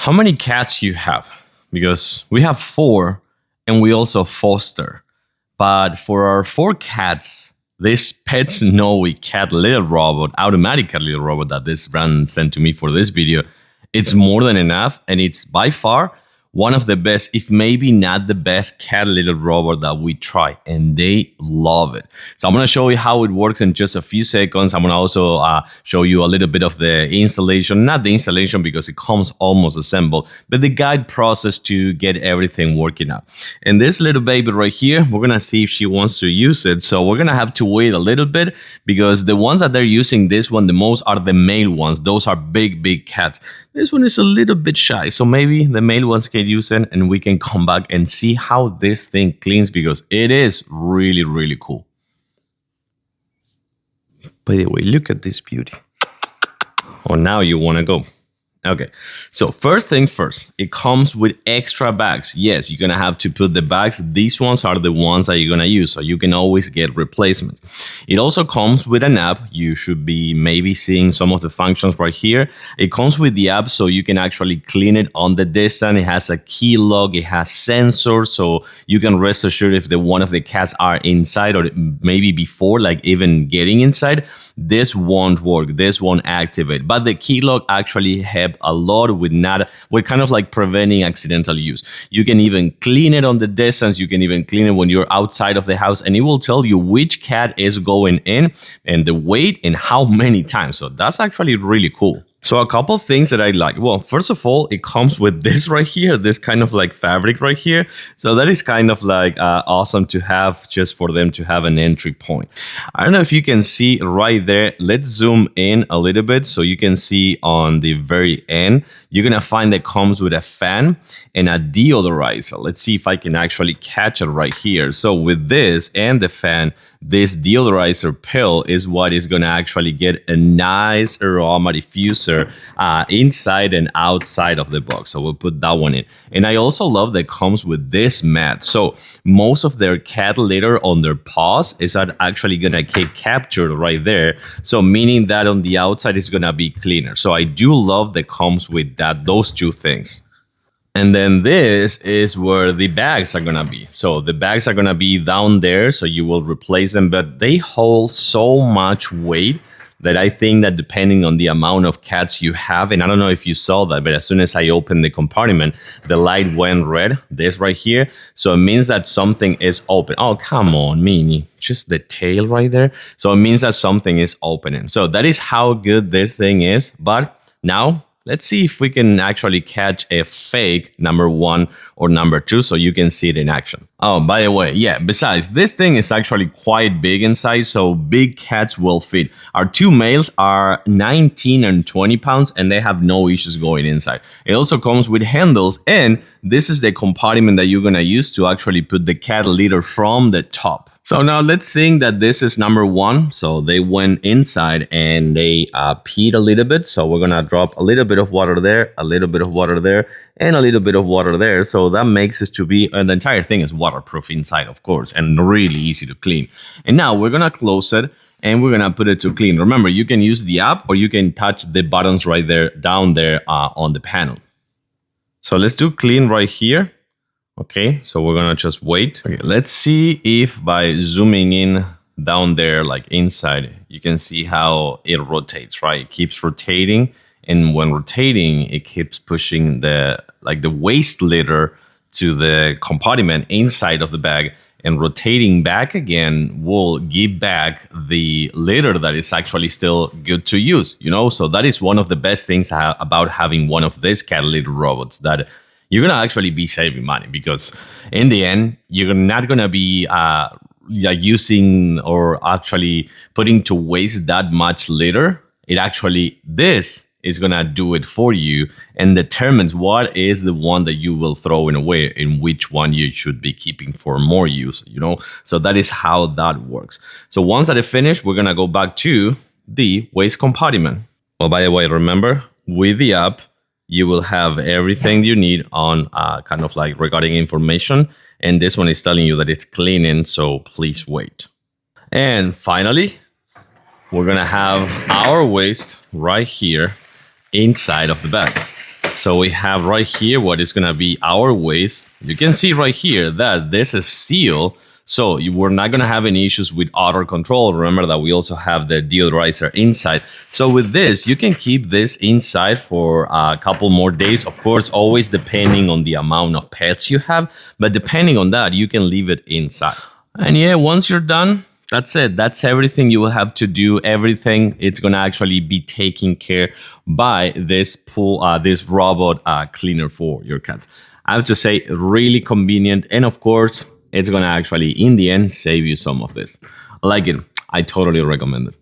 how many cats you have, because we have 4 and we also foster. But for our 4 cats, this PetSnowy cat litter robot, automatic cat litter robot that this brand sent to me for this video, it's more than enough, and it's by far one of the best, if maybe not the best, cat litter robot that we try, and they love it. So I'm going to show you how it works in just a few seconds. I'm going to also show you a little bit of the installation, not the installation because it comes almost assembled, but the guide process to get everything working out. And this little baby right here, we're going to see if she wants to use it. So we're going to have to wait a little bit, because the ones that they're using this one the most are the male ones. Those are big cats. This one is a little bit shy, so maybe the male ones can use it, and we can come back and see how this thing cleans, because it is really cool. By the way, look at this beauty. Oh, now you want to go. Okay, so first thing first, it comes with extra bags. Yes, you're going to have to put the bags. These ones are the ones that you're going to use, so you can always get replacement. It also comes with an app. You should be maybe seeing some of the functions right here. It comes with the app, so you can actually clean it on the distance. It has a key lock. It has sensors, so you can rest assured if one of the cats are inside, or maybe before, like even getting inside, this won't work. This won't activate. But the key lock actually helps a lot with kind of like preventing accidental use. You can even clean it on the distance. You can even clean it when you're outside of the house, and it will tell you which cat is going in and the weight and how many times. So that's actually really cool. So a couple things that I like. Well, first of all, it comes with this right here, this kind of like fabric right here. So that is kind of like awesome to have, just for them to have an entry point. I don't know if you can see right there. Let's zoom in a little bit so you can see on the very end. You're going to find that comes with a fan and a deodorizer. Let's see if I can actually catch it right here. So with this and the fan, this deodorizer pill is what is going to actually get a nice aroma diffuser inside and outside of the box. So we'll put that one in. And I also love that it comes with this mat. So most of their cat litter on their paws is actually going to get captured right there. So meaning that on the outside is going to be cleaner. So I do love that it comes with those two things. And then this is where the bags are going to be. So the bags are going to be down there, so you will replace them, but they hold so much weight that I think that depending on the amount of cats you have, and I don't know if you saw that, but as soon as I opened the compartment, the light went red, this right here. So it means that something is open. Oh, come on, Minnie. Just the tail right there. So it means that something is opening. So that is how good this thing is. But now, let's see if we can actually catch a fake number 1 or number 2 so you can see it in action. Oh, by the way, yeah, besides, this thing is actually quite big in size, so big cats will fit. Our 2 males are 19 and 20 pounds, and they have no issues going inside. It also comes with handles, and this is the compartment that you're going to use to actually put the cat litter from the top. So now let's think that this is number 1. So they went inside and they peed a little bit. So we're going to drop a little bit of water there, a little bit of water there, and a little bit of water there. So that makes it to be, and the entire thing is waterproof inside, of course, and really easy to clean. And now we're going to close it and we're going to put it to clean. Remember, you can use the app or you can touch the buttons right there, down there on the panel. So let's do clean right here. Okay, so we're gonna just wait. Okay, let's see if by zooming in down there, like inside, you can see how it rotates, right? It keeps rotating, and when rotating, it keeps pushing the waste litter to the compartment inside of the bag, and rotating back again will give back the litter that is actually still good to use, you know? So that is one of the best things about having one of these cat litter robots, that you're going to actually be saving money, because in the end, you're not going to be using or actually putting to waste that much litter. This is going to do it for you and determines what is the one that you will throw away and which one you should be keeping for more use, you know? So that is how that works. So once that is finished, we're going to go back to the waste compartment. Oh, by the way, remember, with the app, you will have everything you need on kind of like regarding information. And this one is telling you that it's cleaning, so please wait. And finally, we're going to have our waste right here inside of the bag. So we have right here what is going to be our waste. You can see right here that this is sealed. So we're not going to have any issues with odor control. Remember that we also have the deodorizer inside. So with this, you can keep this inside for a couple more days. Of course, always depending on the amount of pets you have. But depending on that, you can leave it inside. And yeah, once you're done, that's it. That's everything you will have to do. Everything it's gonna actually be taken care by this this robot cleaner for your cats. I have to say, really convenient, and of course, it's gonna actually in the end save you some of this. I like it. I totally recommend it.